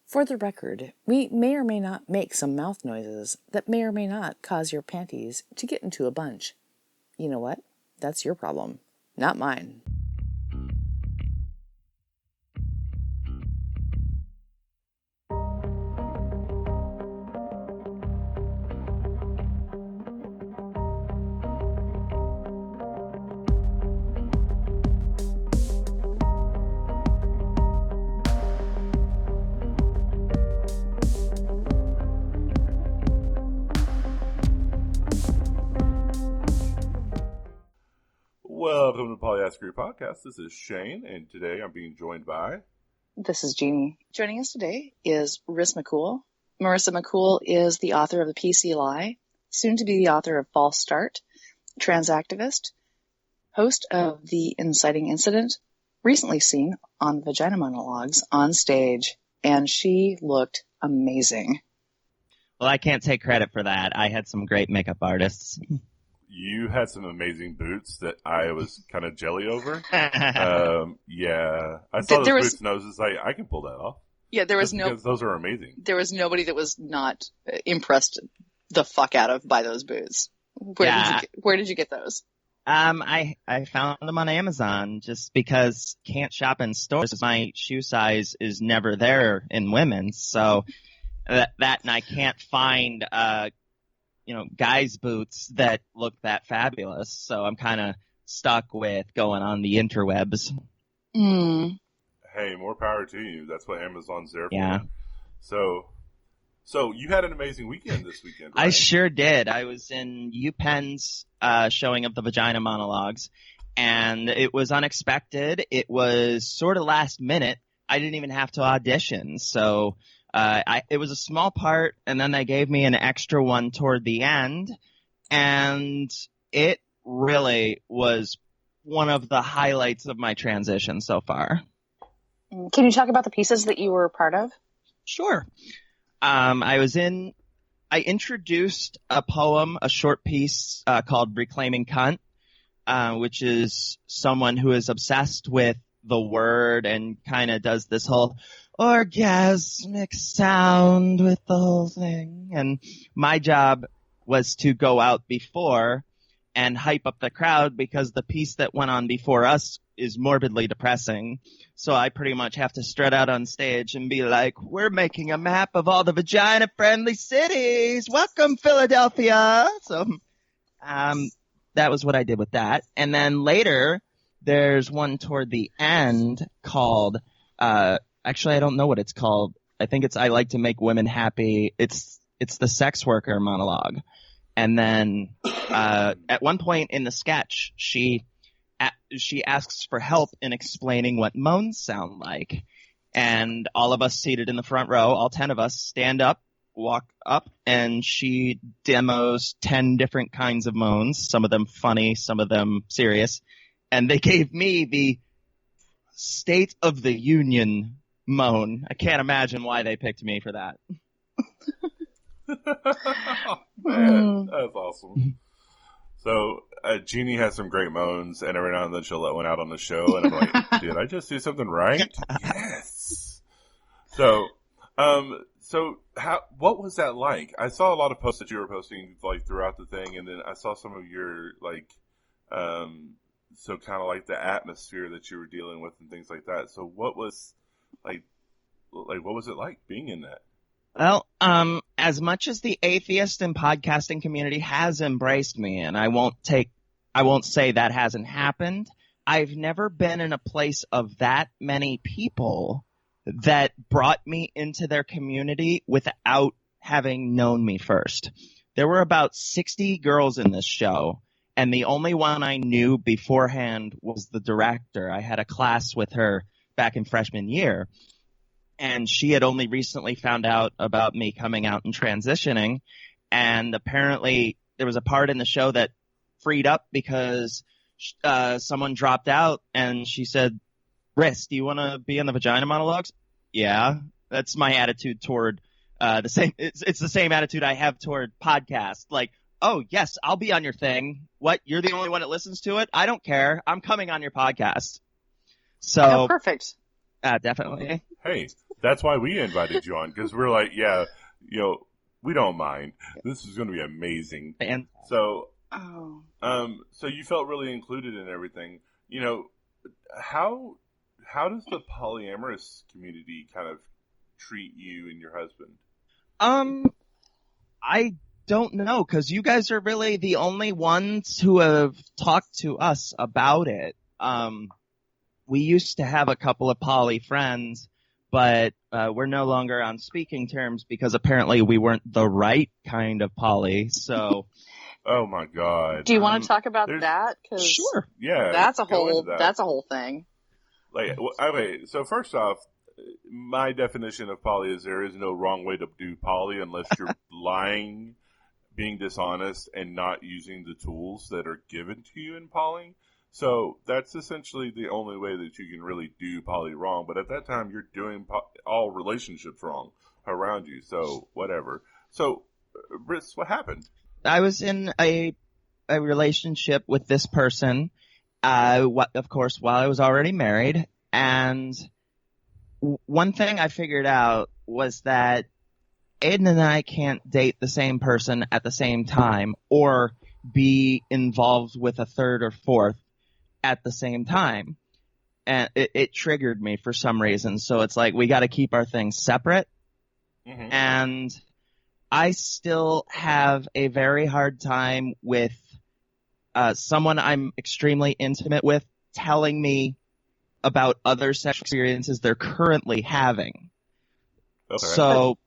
For the record, we may or may not make some mouth noises that may or may not cause your panties to get into a bunch. You know what? That's your problem, not mine. Welcome to the Polyamory Podcast. This is Shane, and today I'm being joined by... This is Jeannie. Joining us today is Marissa McCool. Marissa McCool is the author of The PC Lie, soon to be the author of False Start, trans activist, host of The Inciting Incident, recently seen on Vagina Monologues on stage, and she looked amazing. Well, I can't take credit for that. I had some great makeup artists. You had some amazing boots that I was kind of jelly over. Yeah. I saw those boots and I was just like, I can pull that off. Yeah, because those are amazing. There was nobody that was not impressed the fuck out of by those boots. Where did you get those? I found them on Amazon just because can't shop in stores. My shoe size is never there in women's, so that and I can't find guys' boots that look that fabulous. So I'm kind of stuck with going on the interwebs. Mm. Hey, more power to you. That's what Amazon's there for. Yeah. So you had an amazing weekend this weekend, right? I sure did. I was in UPenn's showing of the Vagina Monologues, and it was unexpected. It was sort of last minute. I didn't even have to audition, so it was a small part, and then they gave me an extra one toward the end, and it really was one of the highlights of my transition so far. Can you talk about the pieces that you were a part of? Sure. I introduced a poem, a short piece called Reclaiming Cunt, which is someone who is obsessed with the word and kind of does this whole orgasmic sound with the whole thing. And my job was to go out before and hype up the crowd because the piece that went on before us is morbidly depressing. So I pretty much have to strut out on stage and be like, we're making a map of all the vagina-friendly cities. Welcome, Philadelphia. So that was what I did with that. And then later, there's one toward the end called actually, I don't know what it's called. I think it's I Like to Make Women Happy. It's the sex worker monologue. And then at one point in the sketch, she asks for help in explaining what moans sound like. And all of us seated in the front row, all 10 of us, stand up, walk up, and she demos 10 different kinds of moans, some of them funny, some of them serious. And they gave me the State of the Union moan. I can't imagine why they picked me for that. Man, that's awesome. So Jeannie has some great moans, and every now and then she'll let one out on the show, and I'm like, did I just do something right? Yes. So what was that like? I saw a lot of posts that you were posting like throughout the thing, and then I saw some of your so kind of like the atmosphere that you were dealing with and things like that. So what was what was it like being in that? Well, as much as the atheist and podcasting community has embraced me, and I won't say that hasn't happened, I've never been in a place of that many people that brought me into their community without having known me first. There were about 60 girls in this show, and the only one I knew beforehand was the director. I had a class with her back in freshman year. And she had only recently found out about me coming out and transitioning. And apparently there was a part in the show that freed up because someone dropped out. And she said, Riss, do you want to be on the Vagina Monologues? Yeah, that's my attitude toward it's the same attitude I have toward podcasts. Like, oh, yes, I'll be on your thing. What? You're the only one that listens to it? I don't care. I'm coming on your podcast. So perfect. Definitely. Hey, That's why we invited you on, because we're like, yeah, we don't mind. This is going to be amazing. And so, Oh. so you felt really included in everything. How does the polyamorous community kind of treat you and your husband? I don't know, because you guys are really the only ones who have talked to us about it. We used to have a couple of poly friends, but we're no longer on speaking terms because apparently we weren't the right kind of poly. So, Oh my God! Do you want to talk about that? Sure. Yeah, that's a whole thing. Like, okay, so first off, my definition of poly is there is no wrong way to do poly unless you're lying, being dishonest, and not using the tools that are given to you in poly. So that's essentially the only way that you can really do poly wrong. But at that time, you're doing all relationships wrong around you. So whatever. So, Briss, what happened? I was in a relationship with this person, of course, while I was already married. And one thing I figured out was that Aiden and I can't date the same person at the same time or be involved with a third or fourth at the same time. And it triggered me for some reason. So it's like, we got to keep our things separate. Mm-hmm. And I still have a very hard time with someone I'm extremely intimate with telling me about other sexual experiences they're currently having. Okay. So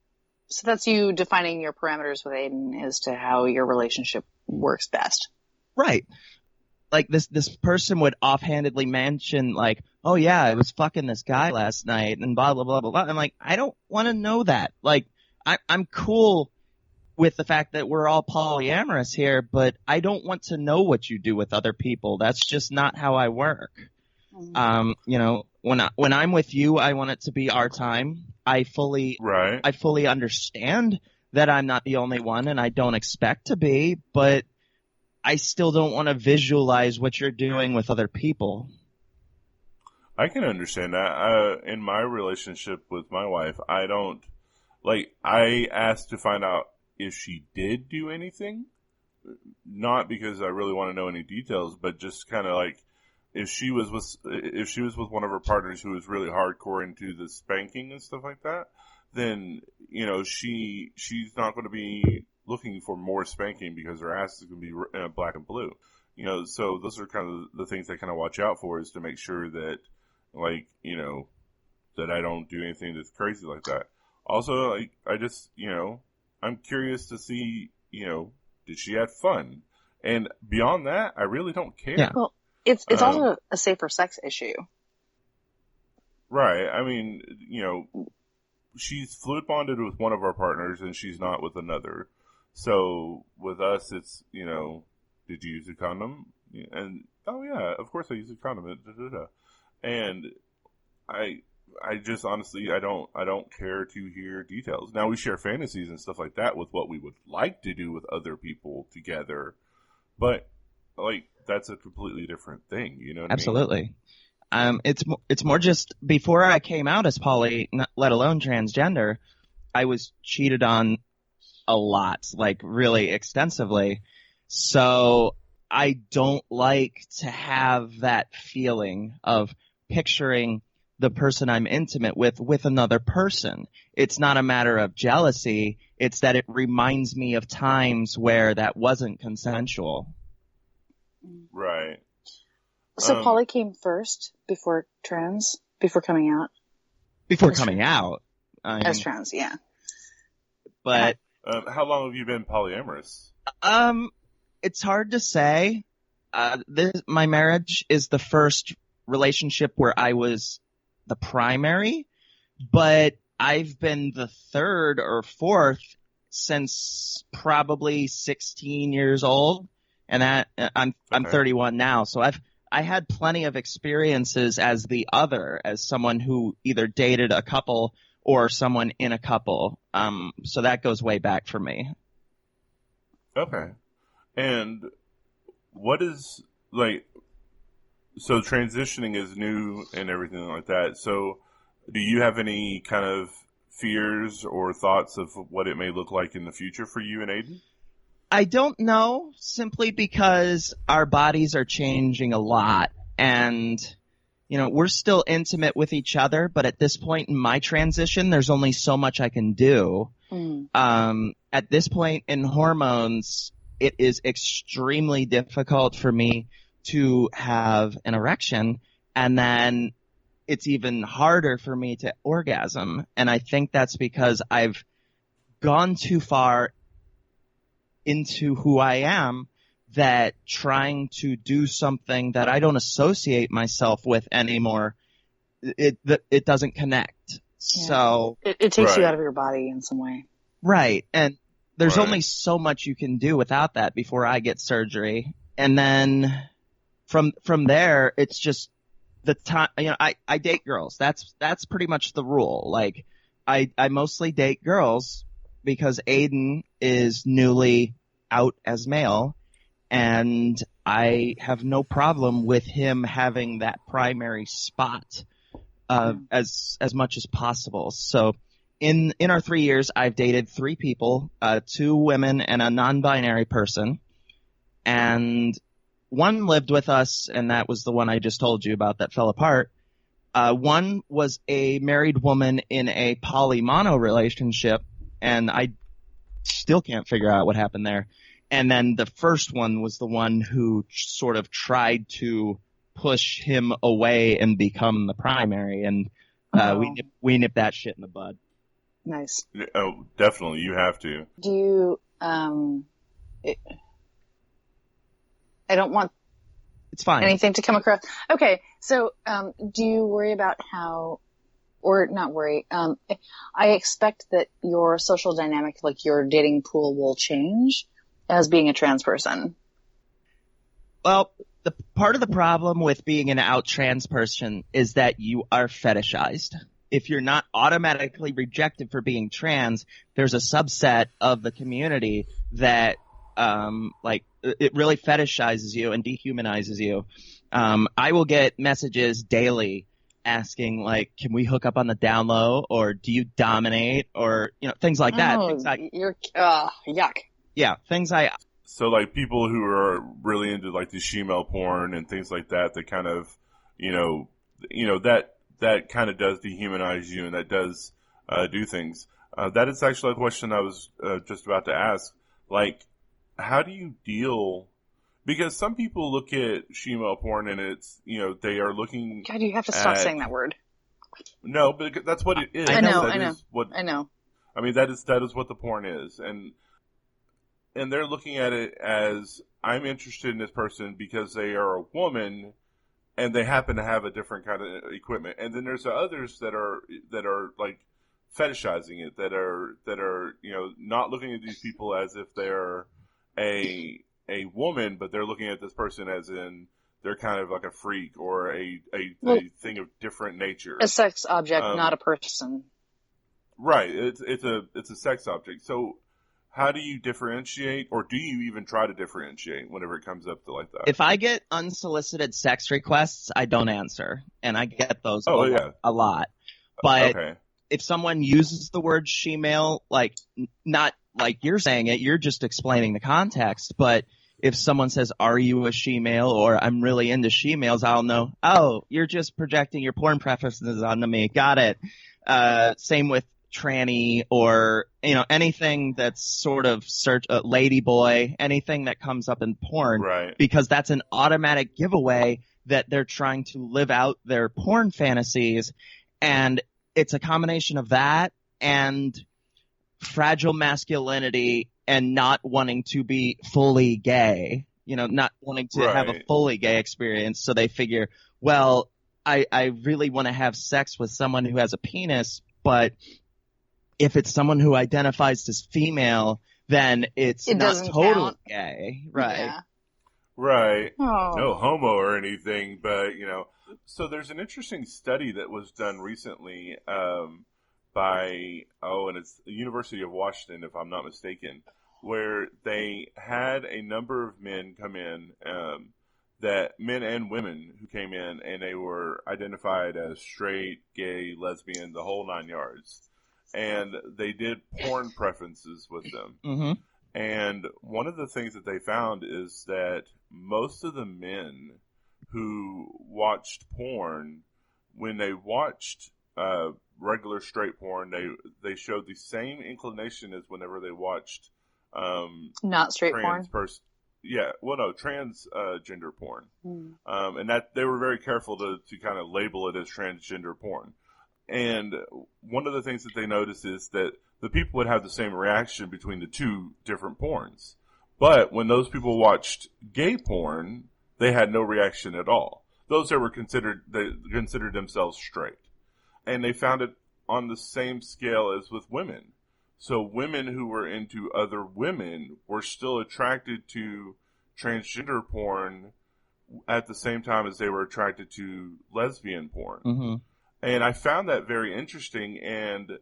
that's you defining your parameters with Aiden as to how your relationship works best. Right. Like this person would offhandedly mention like, oh yeah, I was fucking this guy last night and blah, blah, blah, blah, blah. I'm like, I don't want to know that. Like, I'm cool with the fact that we're all polyamorous here, but I don't want to know what you do with other people. That's just not how I work. When I'm with you, I want it to be our time. I fully understand that I'm not the only one and I don't expect to be, but I still don't want to visualize what you're doing with other people. I can understand that. In my relationship with my wife, I asked to find out if she did do anything, not because I really want to know any details, but just kind of like if she was with one of her partners who was really hardcore into the spanking and stuff like that, then she's not going to be looking for more spanking because her ass is going to be black and blue. So those are kind of the things I kind of watch out for, is to make sure that that I don't do anything that's crazy like that. Also, I just I'm curious to see, did she have fun? And beyond that, I really don't care. Yeah. Well, it's also a safer sex issue. Right. I mean, she's fluid bonded with one of our partners and she's not with another. So with us, it's, did you use a condom? And, oh yeah, of course I use a condom. And I just honestly, I don't care to hear details. Now we share fantasies and stuff like that with what we would like to do with other people together, but that's a completely different thing. You know what Absolutely. I mean? It's more just before I came out as poly, let alone transgender, I was cheated on a lot, like really extensively. So I don't like to have that feeling of picturing the person I'm intimate with another person. It's not a matter of jealousy. It's that it reminds me of times where that wasn't consensual. Right. So poly came first before trans, before coming out? Before coming out. As trans, yeah. But how long have you been polyamorous? It's hard to say. My marriage is the first relationship where I was the primary, but I've been the third or fourth since probably 16 years old, and that I'm 31 now, so I had plenty of experiences as the other, as someone who either dated a couple or someone in a couple. So that goes way back for me. Okay. And what is so transitioning is new and everything like that. So Do you have any kind of fears or thoughts of what it may look like in the future for you and Aiden? I don't know, simply because our bodies are changing a lot, and we're still intimate with each other, but at this point in my transition, there's only so much I can do. At this point in hormones, it is extremely difficult for me to have an erection, and then it's even harder for me to orgasm. And I think that's because I've gone too far into who I am, that trying to do something that I don't associate myself with anymore, it doesn't connect. Yeah. So it takes you out of your body in some way. Right. And there's only so much you can do without that before I get surgery. And then from there, it's just the time, I date girls. That's pretty much the rule. Like, I mostly date girls because Aiden is newly out as male, and I have no problem with him having that primary spot as much as possible. So in our 3 years, I've dated 3 people, 2 women and a non-binary person, and one lived with us, and that was the one I just told you about that fell apart. One was a married woman in a poly-mono relationship, and I still can't figure out what happened there. And then the first one was the one who sort of tried to push him away and become the primary, and we nipped that shit in the bud. Nice. Oh, definitely, you have to. Do you? I don't want It's fine. anything to come across. Okay, so do you worry about how, or not worry? I expect that your social dynamic, like your dating pool, will change as being a trans person. Well, the part of the problem with being an out trans person is that you are fetishized. If you're not automatically rejected for being trans, there's a subset of the community that it really fetishizes you and dehumanizes you. I will get messages daily asking, like, can we hook up on the down low, or do you dominate, or things like that. You're yuck. Yeah, things So, like, people who are really into, like, the shemale porn and things like that, that kind of, that kind of does dehumanize you, and that does do things. That is actually a question I was just about to ask. Like, how do you deal? Because some people look at shemale porn and it's, they are looking. God, you have to stop saying that word. No, but that's what it is. I know. I mean, that is what the porn is, and they're looking at it as, I'm interested in this person because they are a woman and they happen to have a different kind of equipment. And then there's others that are like fetishizing it, that are not looking at these people as if they're a woman, but they're looking at this person as in they're kind of like a freak or a thing of different nature. A sex object, not a person. Right. It's a sex object. So how do you differentiate, or do you even try to differentiate whenever it comes up to like that? If I get unsolicited sex requests, I don't answer, and I get those a lot. But if someone uses the word shemale, like, not like you're saying it, you're just explaining the context. But if someone says, are you a shemale, or I'm really into shemales, I'll know, oh, you're just projecting your porn preferences onto me. Got it. Same with tranny, or anything that's sort of lady boy, anything that comes up in porn, right? Because that's an automatic giveaway that they're trying to live out their porn fantasies, and it's a combination of that and fragile masculinity and not wanting to be fully gay, not wanting to have a fully gay experience. So they figure, well, I really want to have sex with someone who has a penis, but if it's someone who identifies as female, then it not totally count. Gay. Right. Yeah. Right. Oh. No homo or anything, but, so there's an interesting study that was done recently by, and it's the University of Washington, if I'm not mistaken, where they had a number of men come in that men and women who came in and they were identified as straight, gay, lesbian, the whole 9 yards. And they did porn preferences with them. Mm-hmm. And one of the things that they found is that most of the men who watched porn, when they watched regular straight porn, they showed the same inclination as whenever they watched not straight porn. Transgender porn. And that they were very careful to kind of label it as transgender porn. And one of the things that they noticed is that the people would have the same reaction between the two different porns. But when those people watched gay porn, they had no reaction at all. Those that they considered themselves straight. And they found it on the same scale as with women. So women who were into other women were still attracted to transgender porn at the same time as they were attracted to lesbian porn. Mm-hmm. And I found that very interesting, and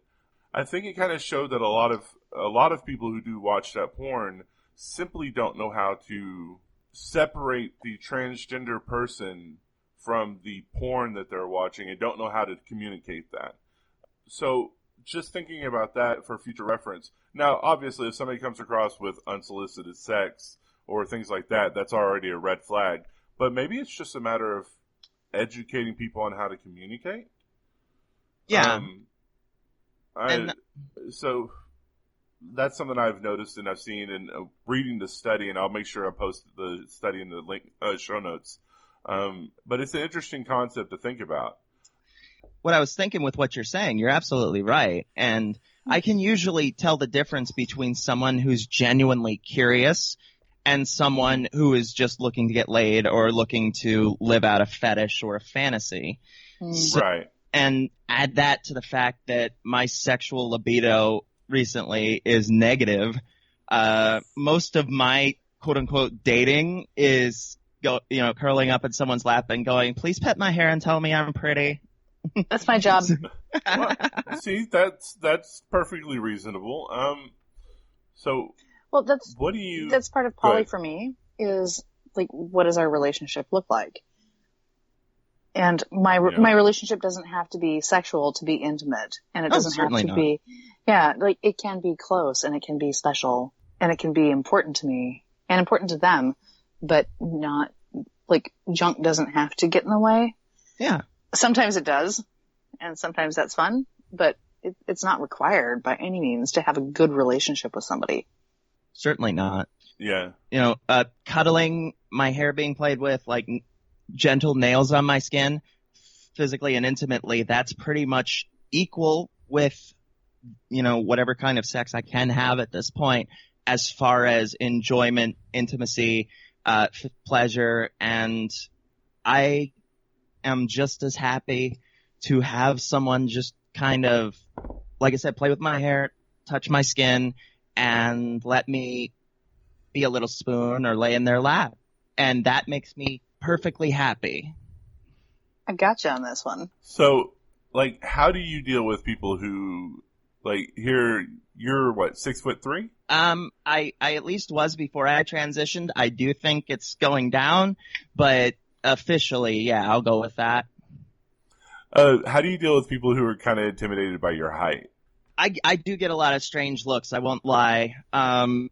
I think it kind of showed that a lot of people who do watch that porn simply don't know how to separate the transgender person from the porn that they're watching and don't know how to communicate that. So just thinking about that for future reference. Now, obviously, if somebody comes across with unsolicited sex or things like that, that's already a red flag. But maybe it's just a matter of educating people on how to communicate. Yeah. So that's something I've noticed and I've seen in reading the study, and I'll make sure I post the study in the link show notes. But it's an interesting concept to think about. What I was thinking with what you're saying, you're absolutely right. And I can usually tell the difference between someone who's genuinely curious and someone who is just looking to get laid or looking to live out a fetish or a fantasy. Right. And add that to the fact that my sexual libido recently is negative. Most of my quote unquote dating is curling up in someone's lap and going, "Please pet my hair and tell me I'm pretty." That's my job. Well, see, that's perfectly reasonable. Well, that's part of poly for me is like, what does our relationship look like? And my relationship doesn't have to be sexual to be intimate, and it doesn't have to be, like it can be close and it can be special and it can be important to me and important to them, but not like junk doesn't have to get in the way. Yeah. Sometimes it does, and sometimes that's fun, but it's not required by any means to have a good relationship with somebody. Certainly not. Yeah. Cuddling, my hair being played with, like gentle nails on my skin, physically and intimately, that's pretty much equal with, whatever kind of sex I can have at this point, as far as enjoyment, intimacy, pleasure, and I am just as happy to have someone just kind of, like I said, play with my hair, touch my skin, and let me be a little spoon or lay in their lap. And that makes me perfectly happy. I gotcha on this one. So, like, how do you deal with people who, like, you're what, 6'3"? I at least was before I transitioned. I do think it's going down, but officially, yeah, I'll go with that. How do you deal with people who are kind of intimidated by your height? I do get a lot of strange looks, I won't lie. I'm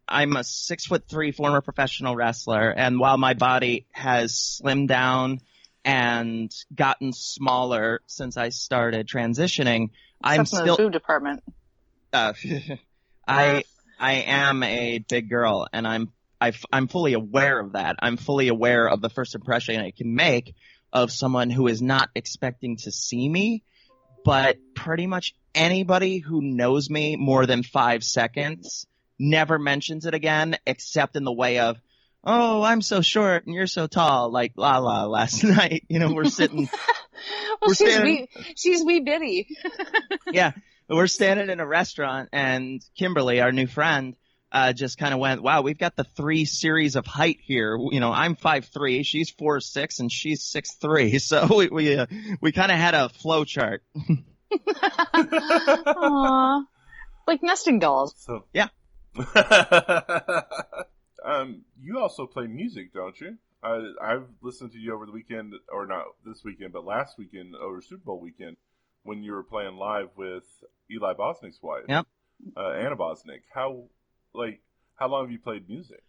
a 6'3" former professional wrestler, and while my body has slimmed down and gotten smaller since I started transitioning, I'm still in the boob department. I am a big girl, and I'm fully aware of that. I'm fully aware of the first impression I can make of someone who is not expecting to see me, but pretty much anybody who knows me more than 5 seconds never mentions it again, except in the way of, "Oh, I'm so short and you're so tall," like Lala last night. We're sitting. Well, she's wee bitty. Yeah, we're standing in a restaurant, and Kimberly, our new friend, just kind of went, "Wow, we've got the 3 series of height here. I'm 5'3", she's 4'6", and she's 6'3". So we kind of had a flow chart. Aww, like nesting dolls. So yeah. You also play music, don't you? I've listened to you over the weekend, or not this weekend, but last weekend over Super Bowl weekend when you were playing live with Eli Bosnick's wife, Yep. Anna Bosnick. How long have you played music?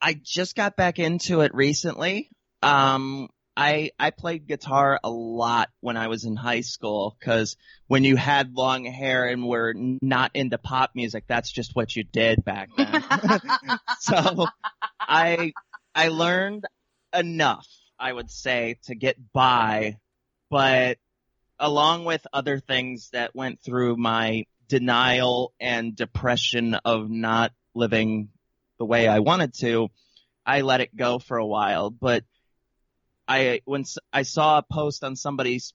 I just got back into it recently. I played guitar a lot when I was in high school because when you had long hair and were not into pop music, that's just what you did back then. So I learned enough, I would say, to get by, but along with other things that went through my denial and depression of not living the way I wanted to, I let it go for a while. But when I saw a post on somebody's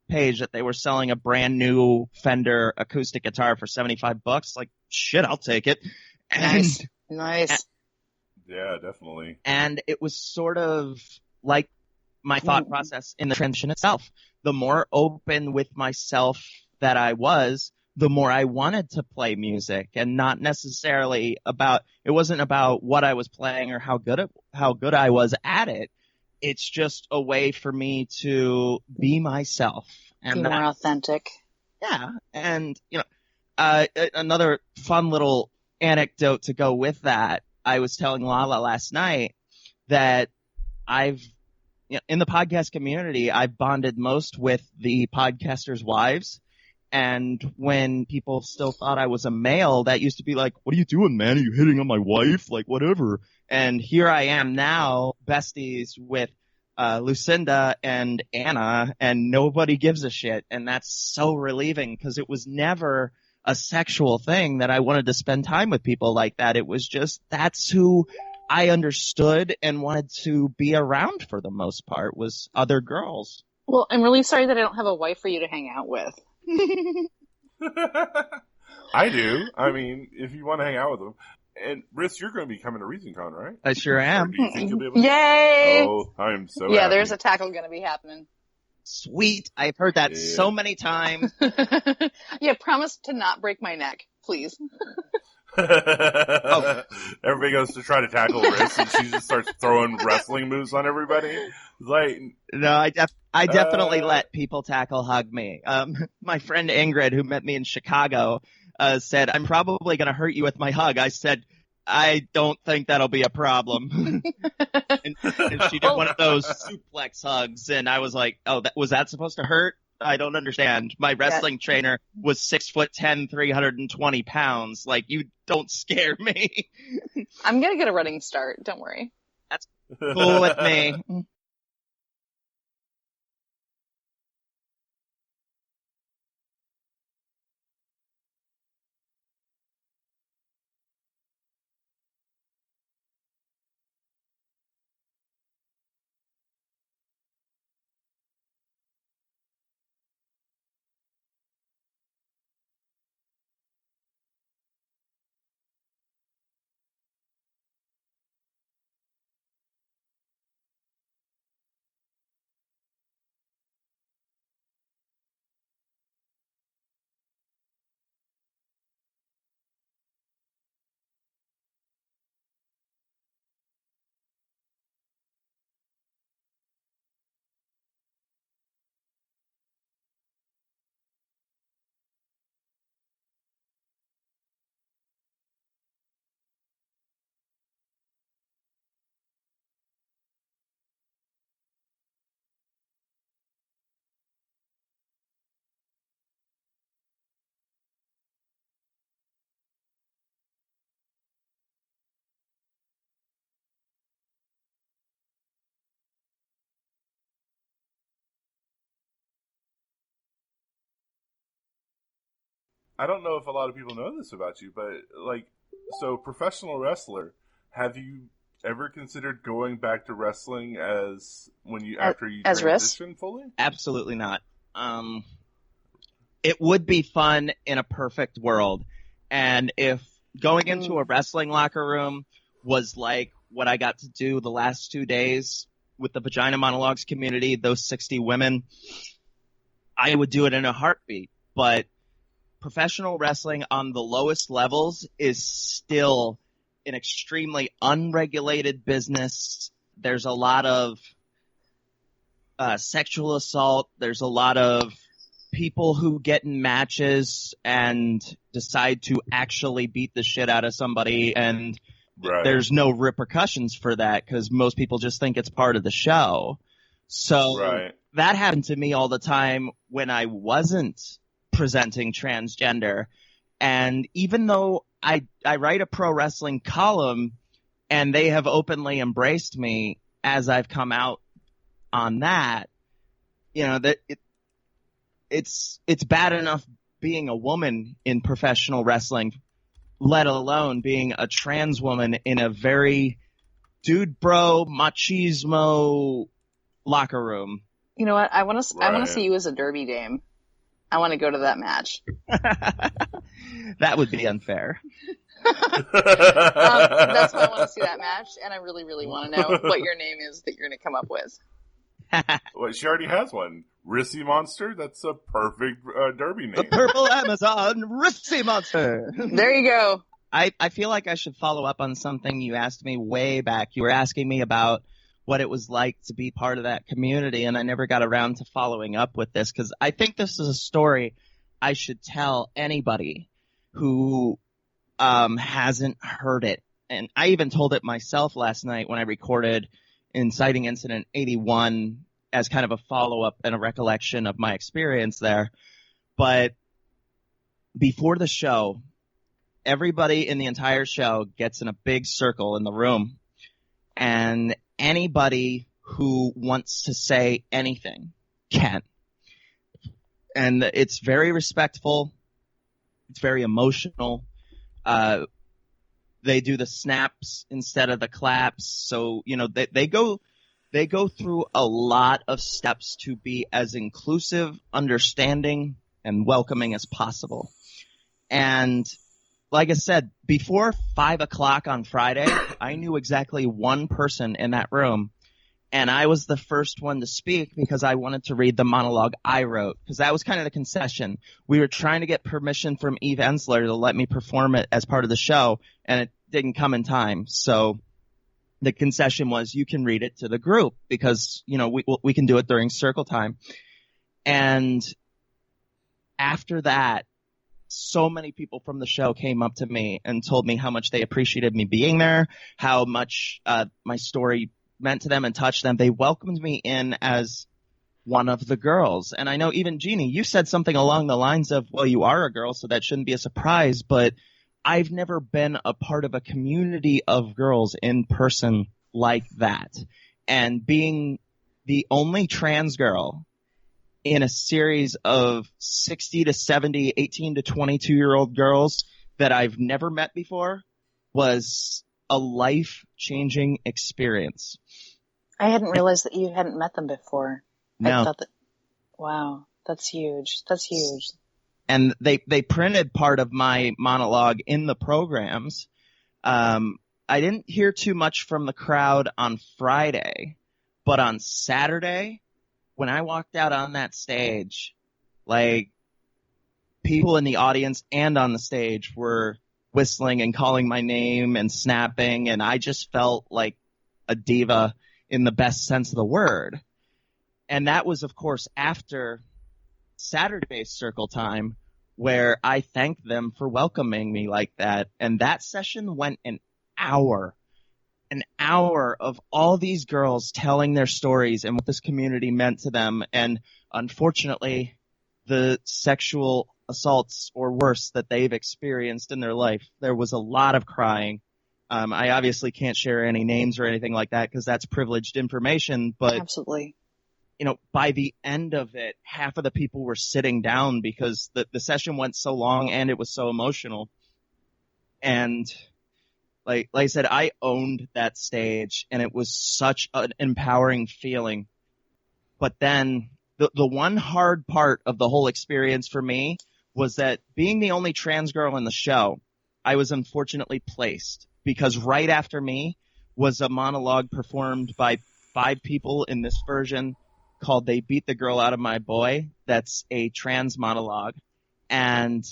page that they were selling a brand new Fender acoustic guitar for $75, like, shit, I'll take it. And, Nice. Yeah, definitely. And it was sort of like my thought process in the transition itself. The more open with myself that I was, the more I wanted to play music, and not necessarily it wasn't about what I was playing or how good I was at it. It's just a way for me to be myself and be more authentic. Yeah. And, another fun little anecdote to go with that. I was telling Lala last night that in the podcast community, I've bonded most with the podcasters' wives. And when people still thought I was a male, that used to be like, what are you doing, man? Are you hitting on my wife? Like, whatever. And here I am now, besties with Lucinda and Anna, and nobody gives a shit. And that's so relieving because it was never a sexual thing that I wanted to spend time with people like that. It was just that's who I understood and wanted to be around for the most part, was other girls. Well, I'm really sorry that I don't have a wife for you to hang out with. I do. I mean, if you want to hang out with them. And Riss, you're going to be coming to ReasonCon, right? I sure am. Or do you think you'll be able to? Yay! Oh, I'm so yeah, happy. there's a tackle going to be happening. Sweet. I've heard that so many times. Yeah, promise to not break my neck, please. Everybody goes to try to tackle Riss, and she just starts throwing wrestling moves on everybody. Like, no, I definitely let people tackle hug me. My friend Ingrid, who met me in Chicago, said, I'm probably going to hurt you with my hug. I said, I don't think that'll be a problem. and she did one of those suplex hugs, and I was like, oh, was that supposed to hurt? I don't understand. My wrestling trainer was 6'10", 320 pounds. Like, you don't scare me. I'm going to get a running start. Don't worry. That's cool with me. I don't know if a lot of people know this about you, but so professional wrestler, have you ever considered going back to wrestling after you transition fully? Absolutely not. It would be fun in a perfect world. And if going into a wrestling locker room was like what I got to do the last 2 days with the Vagina Monologues community, those 60 women, I would do it in a heartbeat. But professional wrestling on the lowest levels is still an extremely unregulated business there's a lot of sexual assault. There's a lot of people who get in matches and decide to actually beat the shit out of somebody, and there's no repercussions for that because most people just think it's part of the show. So that happened to me all the time when I wasn't presenting transgender. And even though I write a pro wrestling column and they have openly embraced me as I've come out on that, you know, that it's bad enough being a woman in professional wrestling, let alone being a trans woman in a very dude bro machismo locker room. You know what? I want to see you as a Derby dame. I want to go to that match. That would be unfair. That's why I want to see that match, and I really, really want to know what your name is that you're going to come up with. Well, she already has one. Rissy Monster? That's a perfect Derby name. The Purple Amazon Rissy Monster. There you go. I feel like I should follow up on something you asked me way back. You were asking me about what it was like to be part of that community, and I never got around to following up with this because I think this is a story I should tell anybody who hasn't heard it. And I even told it myself last night when I recorded Inciting Incident 81 as kind of a follow-up and a recollection of my experience there. But before the show, everybody in the entire show gets in a big circle in the room, and anybody who wants to say anything can. And it's very respectful. It's very emotional. They do the snaps instead of the claps. So, you know, they go through a lot of steps to be as inclusive, understanding, and welcoming as possible. And like I said, before 5 o'clock on Friday, I knew exactly one person in that room, and I was the first one to speak because I wanted to read the monologue I wrote, because that was kind of the concession. We were trying to get permission from Eve Ensler to let me perform it as part of the show, and it didn't come in time. So the concession was you can read it to the group because, you know, we can do it during circle time. And after that, so many people from the show came up to me and told me how much they appreciated me being there, how much my story meant to them and touched them. They welcomed me in as one of the girls. And I know even Jeannie, you said something along the lines of, well, you are a girl, so that shouldn't be a surprise. But I've never been a part of a community of girls in person like that. And being the only trans girl in a series of 60 to 70, 18 to 22-year-old girls that I've never met before was a life-changing experience. I hadn't realized that you hadn't met them before. No. I thought that, wow, that's huge. That's huge. And they printed part of my monologue in the programs. I didn't hear too much from the crowd on Friday, but on Saturday, when I walked out on that stage, like, people in the audience and on the stage were whistling and calling my name and snapping, and I just felt like a diva in the best sense of the word. And that was, of course, after Saturday's circle time, where I thanked them for welcoming me like that. And that session went an hour of all these girls telling their stories and what this community meant to them. And unfortunately, the sexual assaults or worse that they've experienced in their life. There was a lot of crying. I obviously can't share any names or anything like that because that's privileged information. But absolutely, you know, by the end of it, half of the people were sitting down because the session went so long and it was so emotional. And like I said, I owned that stage, and it was such an empowering feeling. But then the one hard part of the whole experience for me was that being the only trans girl in the show, I was unfortunately placed because right after me was a monologue performed by 5 people in this version called They Beat the Girl Out of My Boy. That's a trans monologue. And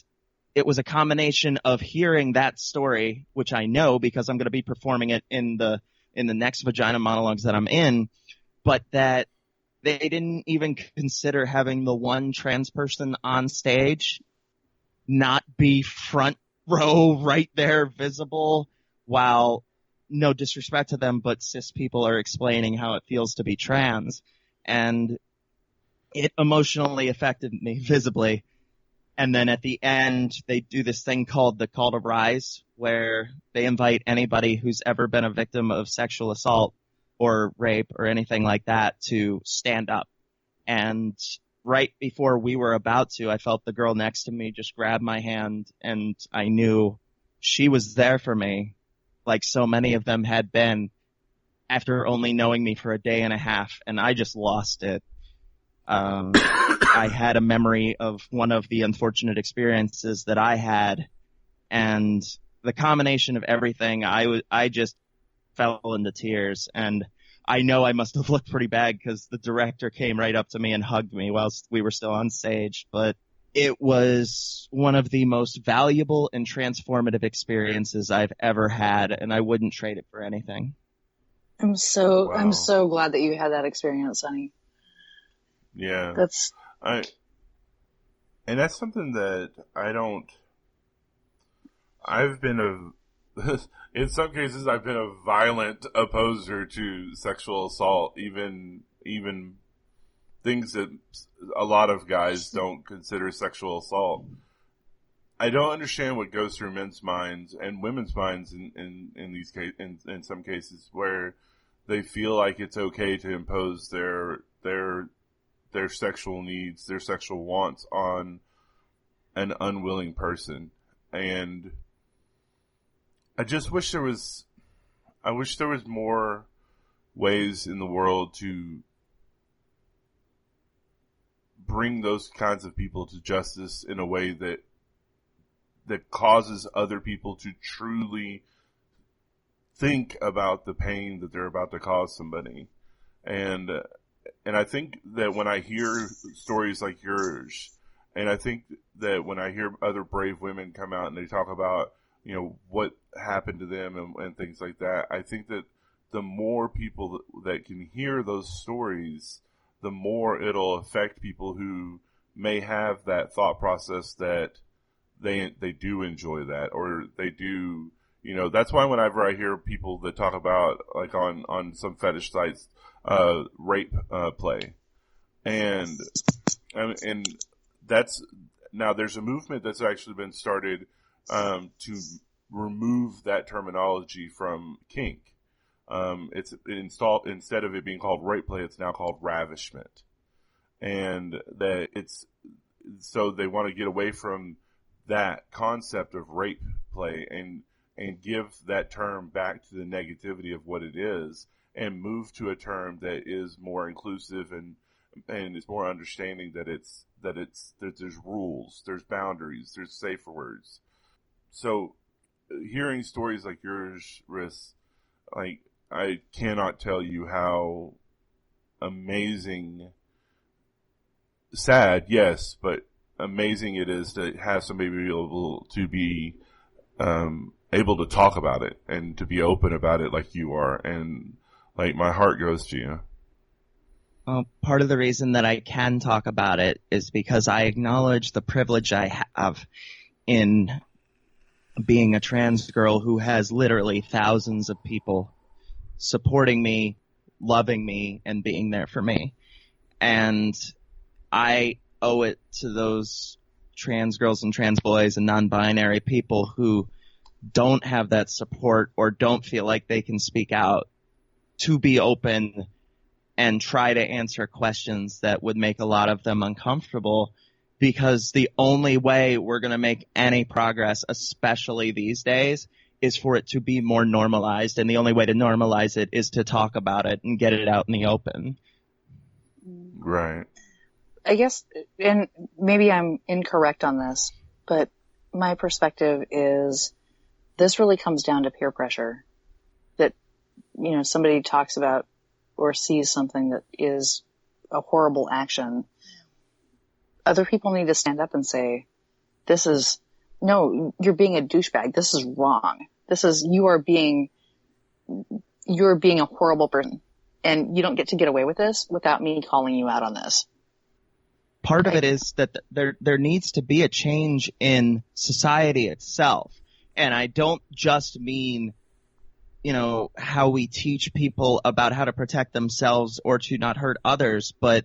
it was a combination of hearing that story, which I know because I'm going to be performing it in the in the next vagina monologues that I'm in, but that they didn't even consider having the one trans person on stage not be front row right there visible while, no disrespect to them, but cis people are explaining how it feels to be trans. And it emotionally affected me visibly. And then at the end, they do this thing called the Call to Rise, where they invite anybody who's ever been a victim of sexual assault or rape or anything like that to stand up. And right before we were about to, I felt the girl next to me just grab my hand, and I knew she was there for me, like so many of them had been after only knowing me for a day and a half, and I just lost it. I had a memory of one of the unfortunate experiences that I had, and the combination of everything, I just fell into tears, and I know I must have looked pretty bad because the director came right up to me and hugged me whilst we were still on stage, but it was one of the most valuable and transformative experiences I've ever had, and I wouldn't trade it for anything. I'm so glad that you had that experience, honey. Yeah. And that's something that I've been in some cases I've been a violent opposer to sexual assault, even things that a lot of guys don't consider sexual assault. I don't understand what goes through men's minds and women's minds in these in some cases where they feel like it's okay to impose their sexual needs, their sexual wants on an unwilling person. And I just wish there was more ways in the world to bring those kinds of people to justice in a way that causes other people to truly think about the pain that they're about to cause somebody. And I think that when I hear stories like yours, and I think that when I hear other brave women come out and they talk about, what happened to them and things like that, I think that the more people that can hear those stories, the more it'll affect people who may have that thought process that they do enjoy that, or they do, that's why whenever I hear people that talk about, like on some fetish sites, rape play, and that's, now there's a movement that's actually been started to remove that terminology from kink. It's installed, instead of it being called rape play, it's now called ravishment, and that so they want to get away from that concept of rape play and give that term back to the negativity of what it is, and move to a term that is more inclusive and is more understanding that there's rules, there's boundaries, there's safer words. So hearing stories like yours, Riss, like, I cannot tell you how amazing, sad, yes, but amazing it is to have somebody be able to be able to talk about it and to be open about it like you are. And like, my heart goes to you. Well, part of the reason that I can talk about it is because I acknowledge the privilege I have in being a trans girl who has literally thousands of people supporting me, loving me, and being there for me. And I owe it to those trans girls and trans boys and non-binary people who don't have that support or don't feel like they can speak out to be open and try to answer questions that would make a lot of them uncomfortable, because the only way we're going to make any progress, especially these days, is for it to be more normalized, and the only way to normalize it is to talk about it and get it out in the open. Right. I guess, and maybe I'm incorrect on this, but my perspective is this really comes down to peer pressure. That, somebody talks about or sees something that is a horrible action. Other people need to stand up and say, no, you're being a douchebag. This is wrong. You are being you're being a horrible person and you don't get to get away with this without me calling you out on this. Part of it is that there needs to be a change in society itself. And I don't just mean, how we teach people about how to protect themselves or to not hurt others, but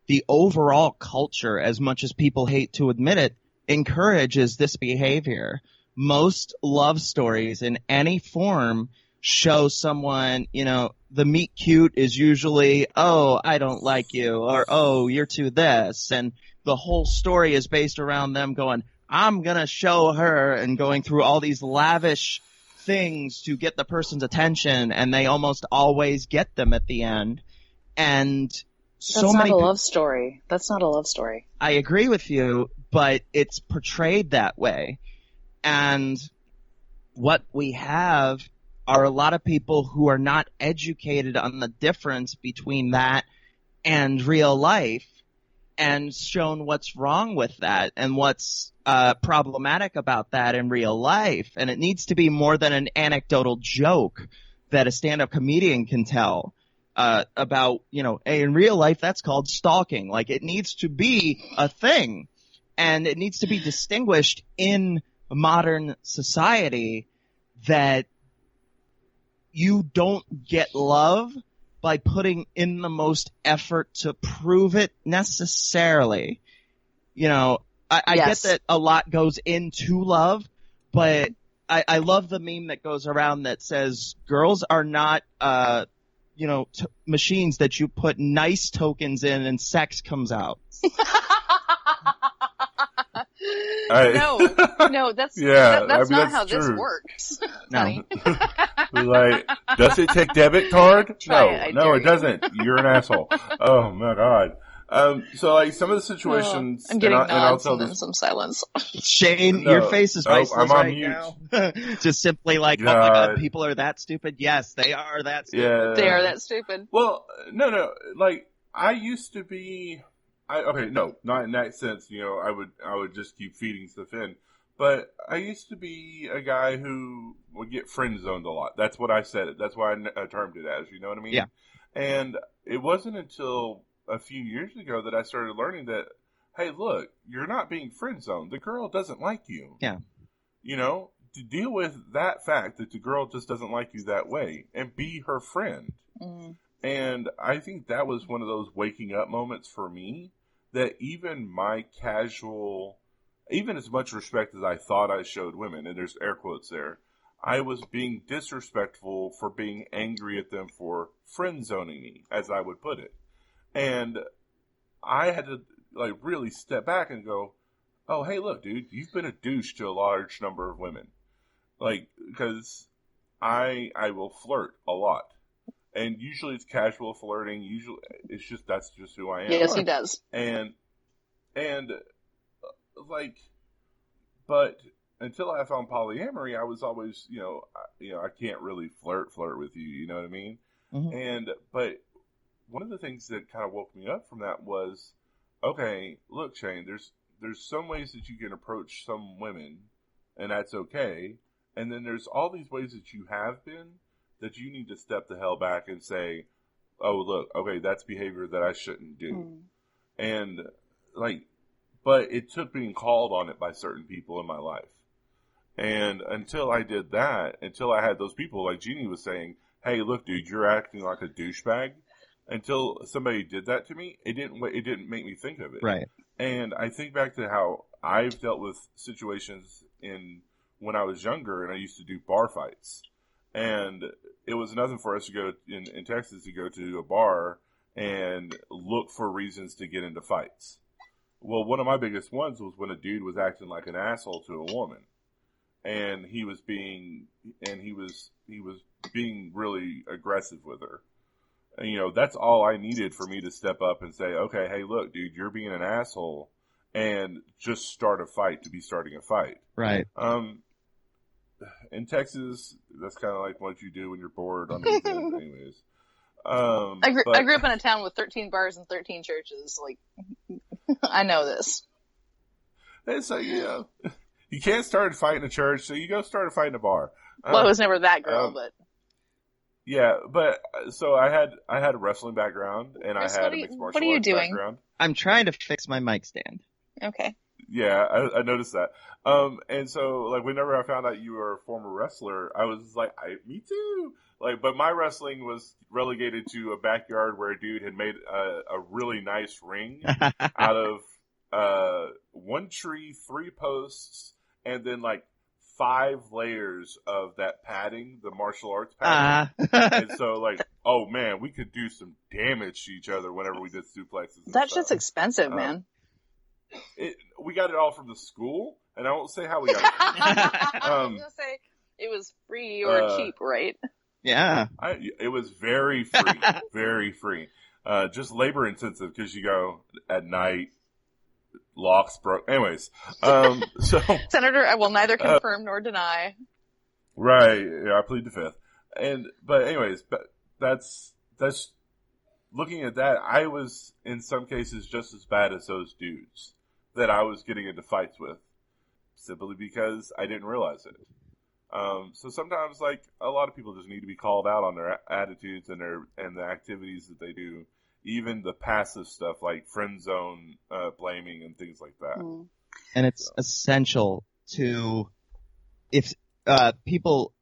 the overall culture, as much as people hate to admit it, encourages this behavior. Most love stories in any form show someone, the meet cute is usually, oh, I don't like you, or oh, you're too this. And the whole story is based around them going, I'm going to show her, and going through all these lavish things to get the person's attention, and they almost always get them at the end. And so That's many not a love story. That's not a love story. I agree with you, but it's portrayed that way. And what we have are a lot of people who are not educated on the difference between that and real life, and shown what's wrong with that and what's problematic about that in real life. And it needs to be more than an anecdotal joke that a stand-up comedian can tell about, hey, in real life, that's called stalking. Like, it needs to be a thing, and it needs to be distinguished in modern society that you don't get love by putting in the most effort to prove it necessarily. I Yes. get that a lot goes into love, but I love the meme that goes around that says girls are not, machines that you put nice tokens in and sex comes out. No, that's not how this true. works. No. Honey. Like, does it take debit card? Try it, No, I it dare you. doesn't. You're an asshole. Oh my god. So like some of the situations, I'm getting and I'll nods tell and then this. some silence. Shane, No. your face is Nope, priceless I'm on right mute. now. Just simply like, oh my God. god, people are that stupid. Yes, they are that stupid. Yeah. They are that stupid. Well, no. Like I used to be. Not in that sense. I would just keep feeding stuff in. But I used to be a guy who would get friend zoned a lot. That's what I said it. That's why I termed it as. You know what I mean? Yeah. And it wasn't until a few years ago that I started learning that, hey, look, you're not being friend zoned. The girl doesn't like you. Yeah. To deal with that fact that the girl just doesn't like you that way and be her friend. Mm. And I think that was one of those waking up moments for me that even my casual, even as much respect as I thought I showed women, and there's air quotes there, I was being disrespectful for being angry at them for friend zoning me, as I would put it. And I had to really step back and go, oh, hey, look, dude, you've been a douche to a large number of women. Because I will flirt a lot. And usually it's casual flirting. Usually it's just, that's just who I am. Yes, he does. But until I found polyamory, I was always, I can't really flirt with you. You know what I mean? Mm-hmm. But one of the things that kind of woke me up from that was, okay, look, Shane, there's some ways that you can approach some women, and that's okay. And then there's all these ways that you have been that you need to step the hell back and say, oh, look, okay, that's behavior that I shouldn't do. And but it took being called on it by certain people in my life. And until I did that, until I had those people, like Jeannie was saying, hey, look, dude, you're acting like a douchebag. Until somebody did that to me, it didn't make me think of it. Right. And I think back to how I've dealt with situations when I was younger, and I used to do bar fights. And it was nothing for us to go in Texas to go to a bar and look for reasons to get into fights. Well, one of my biggest ones was when a dude was acting like an asshole to a woman, and he was being really aggressive with her. And, that's all I needed for me to step up and say, okay, hey, look, dude, you're being an asshole, and just start a fight to be starting a fight. Right. In Texas, that's kind of like what you do when you're bored on the weekend, anyways. I grew up in a town with 13 bars and 13 churches. I know this. And so, you can't start a fight in a church, so you go start a fight in a bar. Well, I was never that girl, but Yeah, but so I had a wrestling background and Chris, I had a mixed what martial are you arts doing? background. I'm trying to fix my mic stand. Okay. Yeah, I noticed that. And so like whenever I found out you were a former wrestler, I was like, me too. Like, but my wrestling was relegated to a backyard where a dude had made a really nice ring out of one tree, 3 posts, and then like 5 layers of that padding, the martial arts padding. And so like, oh man, we could do some damage to each other whenever we did suplexes. And That's stuff. just expensive, man. We got it all from the school, and I won't say how we got it. I was gonna say it was free or cheap, right? Yeah. It was very free, very free. Just labor intensive because you go at night, locks broke. Anyways, so Senator, I will neither confirm nor deny. Right, yeah, I plead the fifth. But anyways, that's looking at that. I was in some cases just as bad as those dudes that I was getting into fights with, simply because I didn't realize it. So sometimes, like, a lot of people just need to be called out on their attitudes and the activities that they do, even the passive stuff like friend zone blaming and things like that. And it's essential to, if people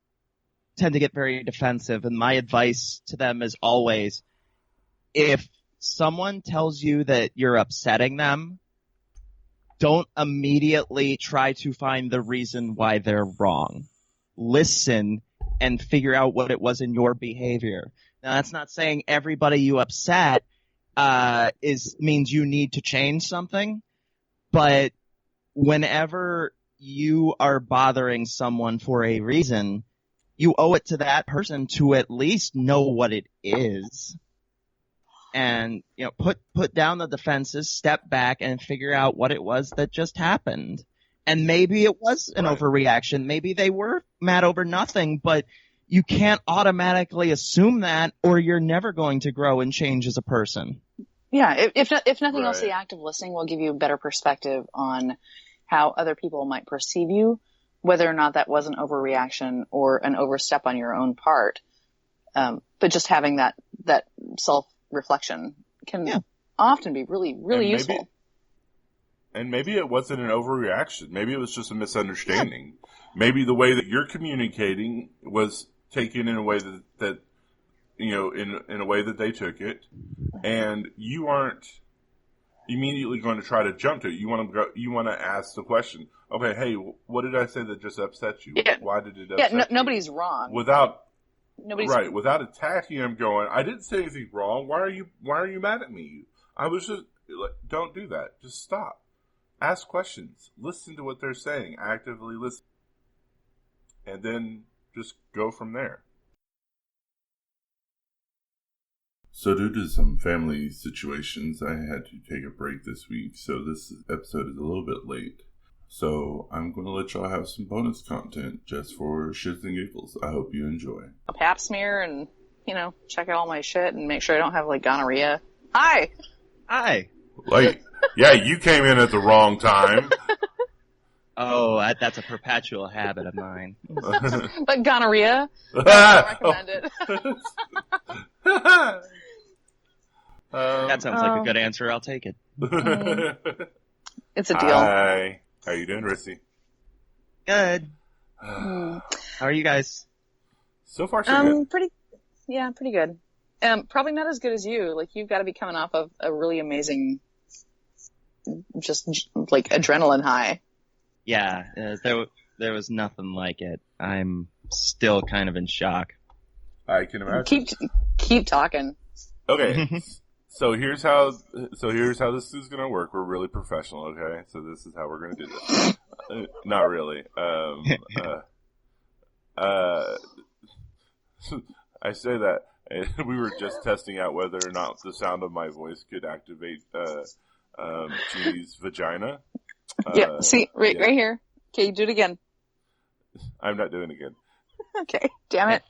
tend to get very defensive, and my advice to them is always, if someone tells you that you're upsetting them, don't immediately try to find the reason why they're wrong. Listen and figure out what it was in your behavior. Now, that's not saying everybody you upset means you need to change something, but whenever you are bothering someone for a reason, you owe it to that person to at least know what it is. And, put down the defenses, step back, and figure out what it was that just happened. And maybe it was an overreaction. Maybe they were mad over nothing, but you can't automatically assume that, or you're never going to grow and change as a person. Yeah, if nothing else, the act of listening will give you a better perspective on how other people might perceive you, whether or not that was an overreaction or an overstep on your own part. But just having that self-reflection can often be really, really useful. And maybe it wasn't an overreaction. Maybe it was just a misunderstanding. Yeah. Maybe the way that you're communicating was taken in a way that in a way that they took it, and you aren't immediately going to try to jump to it. You want to go. You want to ask the question. Okay, hey, what did I say that just upset you? Yeah. Why did it upset you? Nobody's wrong. Without attacking him, going, I didn't say anything wrong. Why are you mad at me? I was just don't do that. Just stop. Ask questions. Listen to what they're saying. Actively listen. And then just go from there. So due to some family situations, I had to take a break this week. So this episode is a little bit late. So I'm going to let y'all have some bonus content just for shits and giggles. I hope you enjoy. A pap smear and, check out all my shit and make sure I don't have, gonorrhea. Hi! Yeah, you came in at the wrong time. Oh, that's a perpetual habit of mine. But gonorrhea, I don't recommend it. That sounds like a good answer. I'll take it. It's a deal. Hi. How you doing, Rissy? Good. How are you guys? So far, so good. Pretty good. Probably not as good as you. You've got to be coming off of a really amazing, just adrenaline high. Yeah, there was nothing like it. I'm still kind of in shock. I can imagine. Keep talking. Okay. So here's how this is gonna work. We're really professional, okay? So this is how we're gonna do this. Not really. I say that, and we were just testing out whether or not the sound of my voice could activate Jeannie's vagina. Yeah. See, right here. Okay, do it again. I'm not doing it again. Okay. Damn it.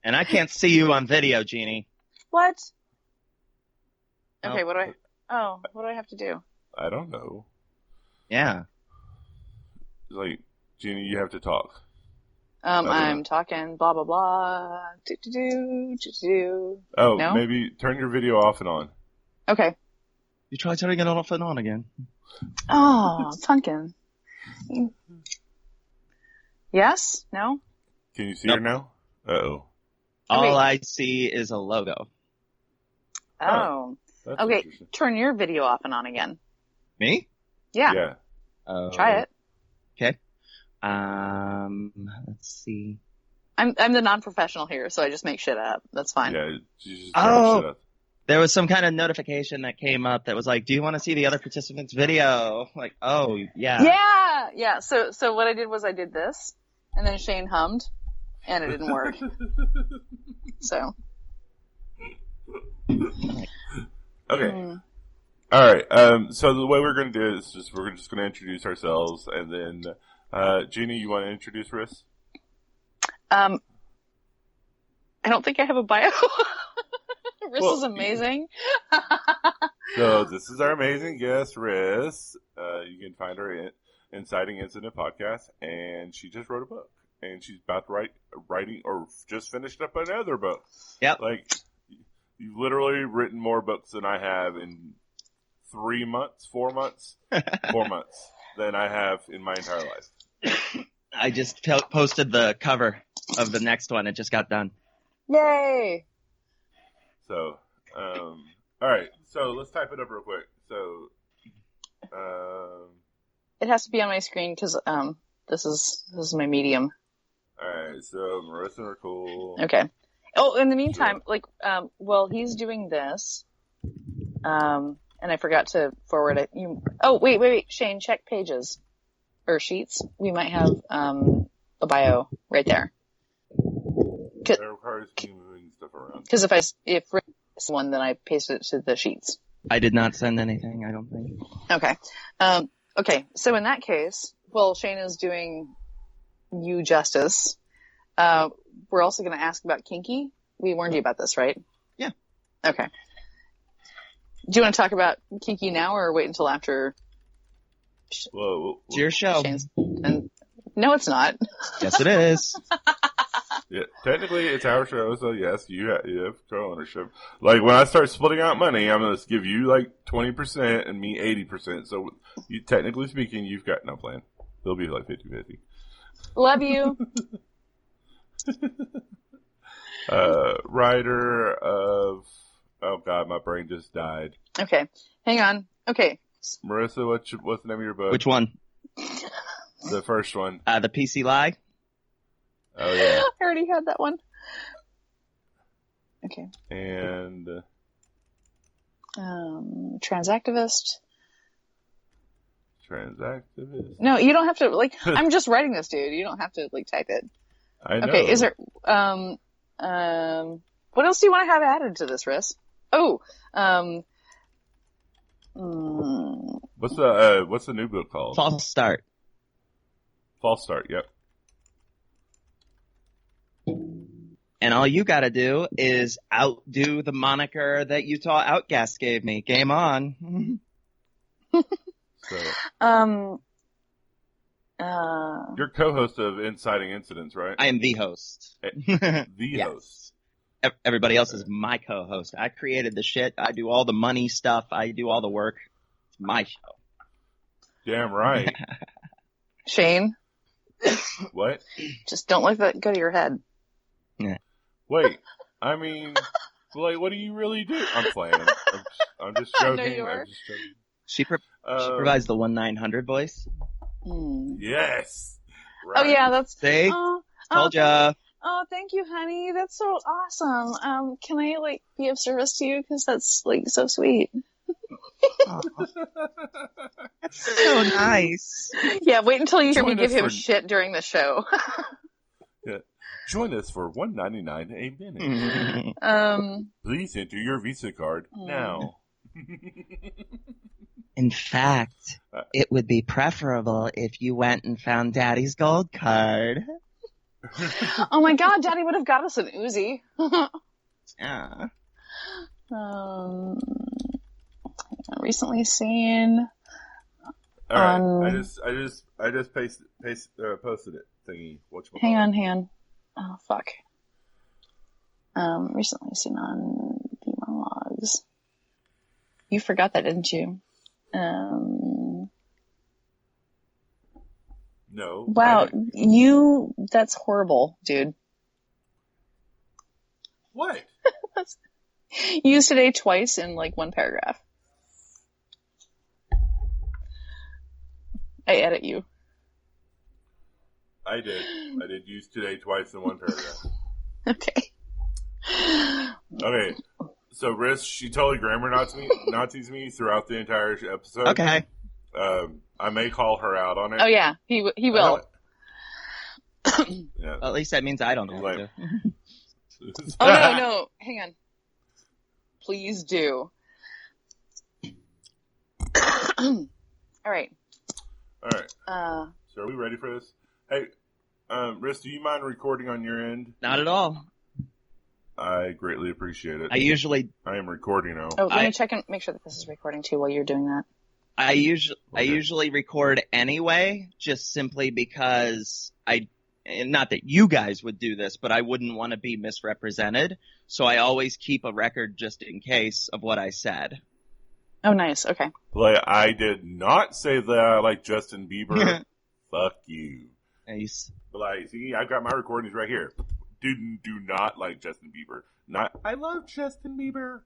And I can't see you on video, Jeannie. What? Okay, what do I have to do? I don't know. Yeah. Jeannie, you have to talk. I'm talking blah, blah, blah. Oh, No? maybe turn your video off and on. Okay. You try turning it off and on again. Oh, pumpkin. Yes? No? Can you see her now? Uh-oh. All I see is a logo. Oh. That's Okay, interesting. turn your video off and on again. Me? Yeah. Try it. Okay. Let's see. I'm the non-professional here, so I just make shit up. That's fine. Yeah, you just turn shit up. There was some kind of notification that came up that was like, do you want to see the other participants' video? Like, oh, yeah. Yeah. So what I did was I did this, and then Shane hummed, and it didn't work. So. Okay. All right. So the way we're going to do it is we're just going to introduce ourselves, and then Jeannie, you want to introduce Riss? I don't think I have a bio. Riss is amazing. So this is our amazing guest, Riss. You can find her in Inciting Incident podcast, and she just wrote a book, and she's about to writing or just finished up another book. Yep. Like, you've literally written more books than I have in 4 months than I have in my entire life. I just posted the cover of the next one. It just got done. Yay! So, all right. So let's type it up real quick. So, It has to be on my screen because this is my medium. all right. So Marissa McCool. Okay. Oh, in the meantime, while he's doing this, and I forgot to forward it. Oh, wait, Shane, check pages or sheets. We might have a bio right there. That requires me moving stuff around. Because if Rick is one, then I paste it to the sheets. I did not send anything, I don't think. Okay. Okay. So in that case, while Shane is doing you justice, we're also going to ask about kinky. We warned you about this, right? Yeah. Okay. Do you want to talk about kinky now or wait until after? Whoa. It's your show. No, it's not. Yes, it is. Yeah, technically it's our show, so yes, you have co-ownership. Like, when I start splitting out money, I'm going to give you like 20% and me 80%. So, technically speaking, you've got no plan. It'll be like 50-50. Love you. Writer of... Oh, God, my brain just died. Okay. Hang on. Okay. Marissa, what's the name of your book? Which one? The first one. The PC Lie? Oh, yeah. I already had that one. Okay. And... Transactivist. Transactivist? No, you don't have to, I'm just writing this, dude. You don't have to, type it. I know. Okay, is there, what else do you want to have added to this, Riss? Oh, What's the new book called? False Start. False Start, yep. And all you gotta do is outdo the moniker that Utah Outcast gave me. Game on. So, you're co-host of Inciting Incidents, right? I am the host. The host. Everybody else is my co-host. I created the shit. I do all the money stuff. I do all the work. It's my show. Damn right. Shane, What? just don't let that go to your head. Yeah. Wait, I mean, what do you really do? I'm playing. I'm just I know joking. you are. I'm just joking. She provides the 1-900 voice. Yes. Oh yeah, that's. See? Told ya. Oh, thank you, honey. That's so awesome. Can I be of service to you? Because that's so sweet. That's so nice. Yeah, wait until you hear me Join give us him for- shit during the show. Yeah. Join us for $1.99 a minute. Please enter your Visa card now. In fact, it would be preferable if you went and found Daddy's gold card. Oh my God, Daddy would have got us an Uzi. Yeah. Recently seen. All right, I just posted it. thingy. Hang on. Oh, fuck. Recently seen on the monologues. You forgot that, didn't you? No. Wow, that's horrible, dude. What? You used today twice in like one paragraph. I edit you. I did use today twice in one paragraph. Okay. Okay. So, Riz, she totally grammar Nazis me throughout the entire episode. Okay. I may call her out on it. Oh yeah, he will. Yeah. Well, at least that means I don't have Like- to. Oh no, hang on. Please do. All right. All right. So are we ready for this? Hey, Riz, do you mind recording on your end? Not at all. I greatly appreciate it. I usually I am recording now. Oh, let me check and make sure that this is recording too while you're doing that. I usually record anyway, just simply because and not that you guys would do this, but I wouldn't want to be misrepresented. So I always keep a record just in case of what I said. Oh, nice. Okay. Like, I did not say that I like Justin Bieber. Fuck you. Nice. But like, see, I've got my recordings right here. Do not like Justin Bieber. I love Justin Bieber.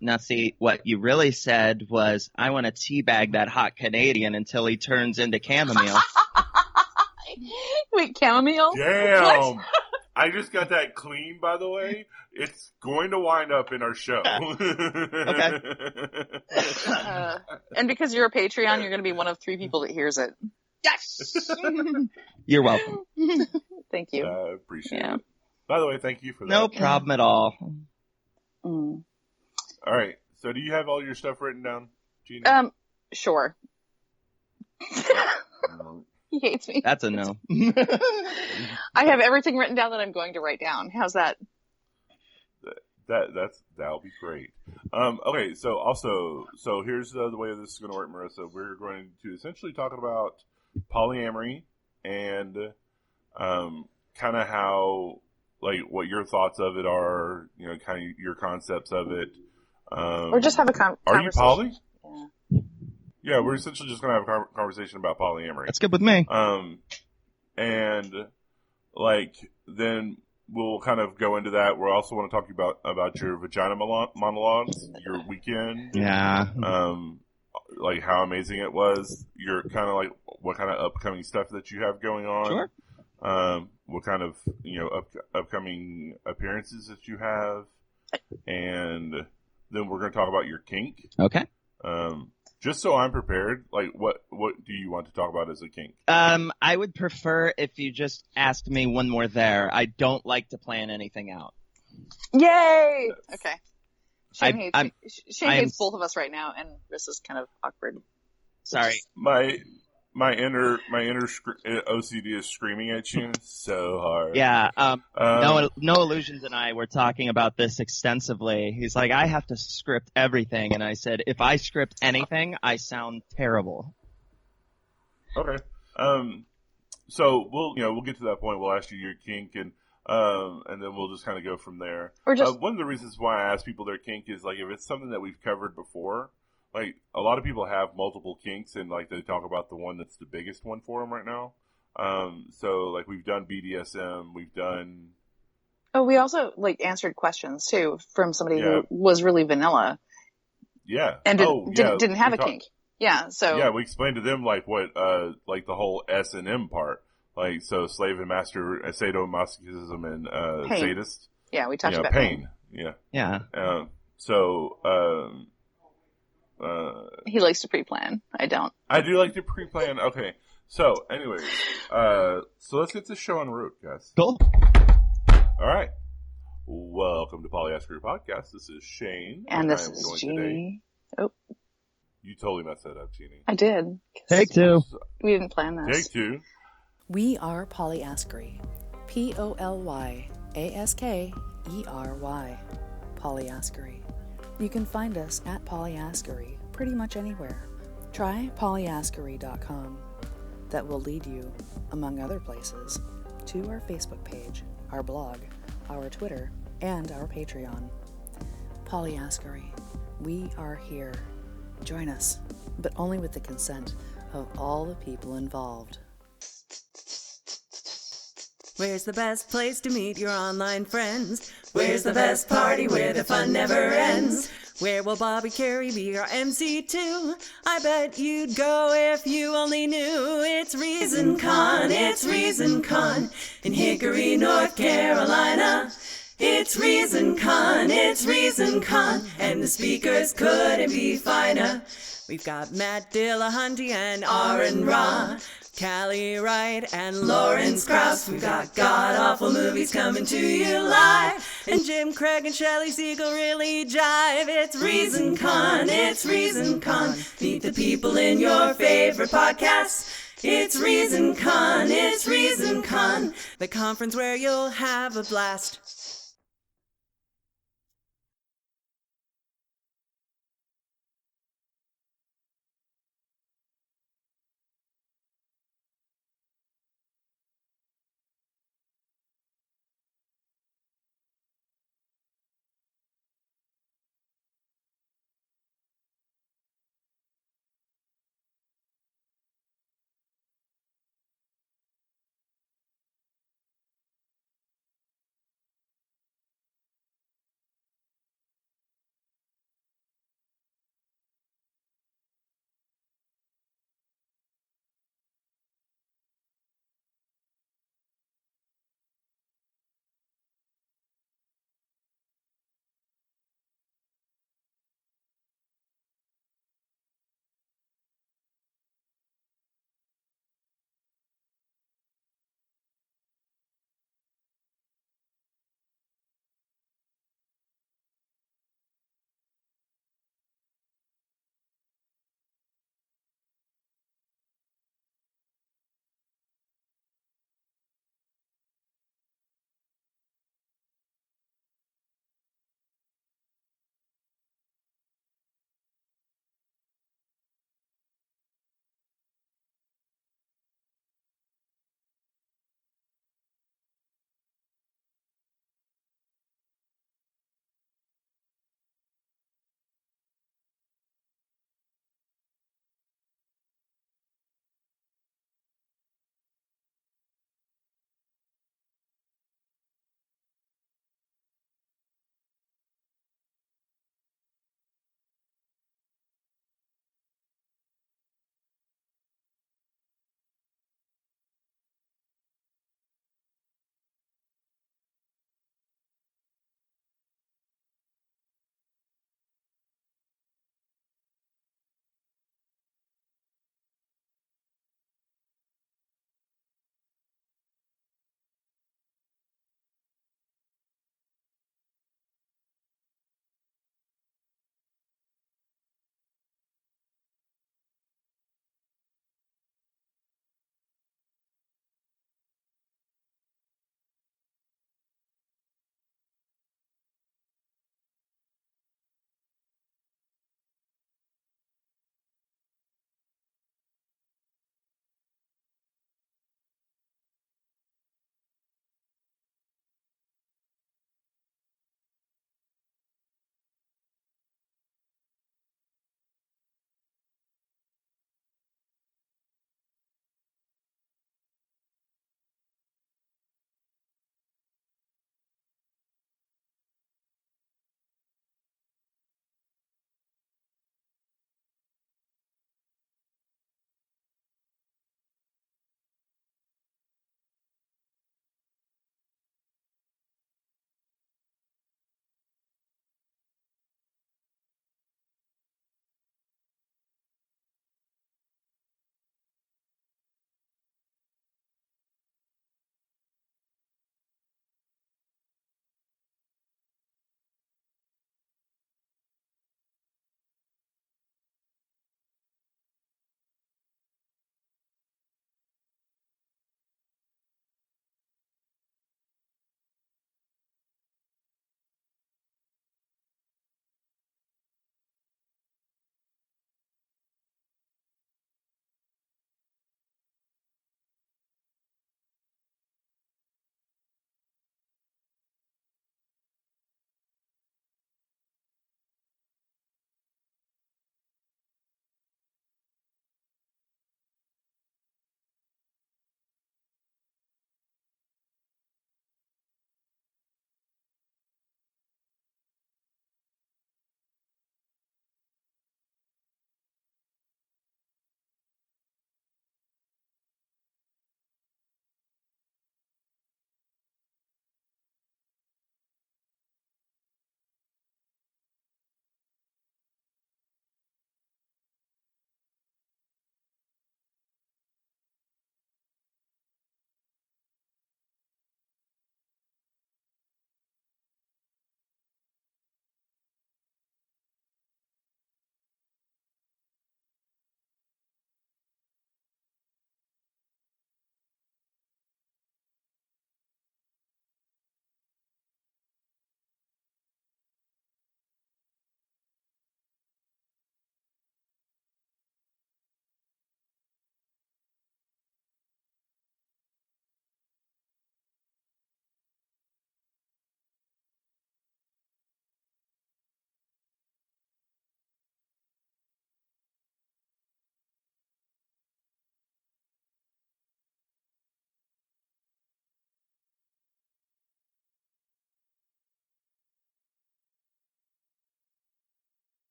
Now see, what you really said was, I want to teabag that hot Canadian until he turns into chamomile. Wait, chamomile? Damn. What? I just got that clean, by the way. It's going to wind up in our show. Okay. And because you're a Patreon, you're going to be one of 3 people that hears it. Yes! You're welcome. Thank you. Appreciate Yeah. it. By the way, thank you for that. No problem at all. Mm. All right. So do you have all your stuff written down, Gina? Sure. He hates me. That's a no. I have everything written down that I'm going to write down. How's that? That'll be great. Okay, so here's the way this is going to work, Marissa. We're going to essentially talk about polyamory and kind of how, like, what your thoughts of it are. You know, kind of your concepts of it. Or just have a conversation. Are you poly? Yeah. Yeah, we're essentially just going to have a conversation about polyamory. That's good with me. And like then we'll kind of go into that. We also want to talk about your vagina monologues, your weekend. Yeah. Like how amazing it was. Your kind of like what kind of upcoming stuff that you have going on. Sure. What kind of upcoming appearances that you have, and then we're going to talk about your kink. Okay. Just so I'm prepared, like what do you want to talk about as a kink? I would prefer if you just asked me one more there. I don't like to plan anything out. Yay! Okay. Shane I'm- hates both of us right now, and this is kind of awkward. Sorry. My inner OCD is screaming at you so hard. Yeah. No Illusions and I were talking about this extensively. He's like, I have to script everything, and I said, if I script anything, I sound terrible. Okay. So we'll get to that point. We'll ask you your kink, and then we'll just kind of go from there. Or just one of the reasons why I ask people their kink is like if it's something that we've covered before. Like, a lot of people have multiple kinks, and, like, they talk about the one that's the biggest one for them right now. So, like, we've done BDSM, we've done... Oh, we also, like, answered questions, too, from somebody who was really vanilla. Yeah. And didn't have a kink. Yeah, so... Yeah, we explained to them, like, what, like, the whole S&M part. Like, so slave and master, sadomasochism, and sadist. Yeah, we talked about pain. Yeah. Yeah. He likes to pre-plan. I don't. I do like to pre-plan. Okay. So, anyways, so let's get this show on route, guys. Cool. All right. Welcome to Polyamory Podcast. This is Shane. And this is Jeannie. Oh. You totally messed that up, Jeannie. I did. Take 2. We didn't plan this. Take 2. We are Polyaskry. Polyaskry. Polyaskry. You can find us at Polyaskry pretty much anywhere. Try polyaskry.com. that will lead you, among other places, to our Facebook page, our blog, our Twitter, and our Patreon. Polyaskery. We are here. Join us, but only with the consent of all the people involved. Where's the best place to meet your online friends? Where's the best party where the fun never ends? Where will Bobby Carey be our MC too? I bet you'd go if you only knew. It's ReasonCon, it's ReasonCon in Hickory, North Carolina. It's ReasonCon, it's ReasonCon, and the speakers couldn't be finer. We've got Matt Dillahunty and Aaron Ra, Callie Wright and Lawrence Krauss. We've got god-awful movies coming to you live, and Jim Craig and Shelley Siegel really jive. It's ReasonCon, it's ReasonCon. Meet the people in your favorite podcasts. It's ReasonCon, it's ReasonCon, the conference where you'll have a blast.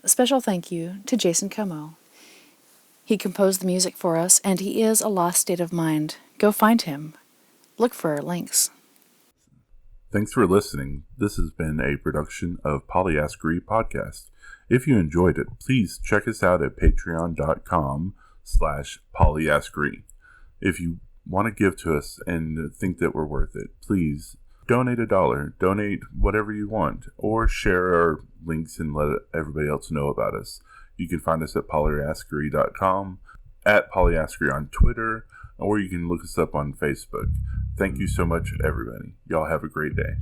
A special thank you to Jason Comeau. He composed the music for us, and he is a lost state of mind. Go find him. Look for our links. Thanks for listening. This has been a production of Polyaskery Podcast. If you enjoyed it, please check us out at patreon.com/polyaskery. If you want to give to us and think that we're worth it, please donate $1, donate whatever you want, or share our links and let everybody else know about us. You can find us at polyaskery.com, at Polyaskery on Twitter, or you can look us up on Facebook. Thank you so much, everybody. Y'all have a great day.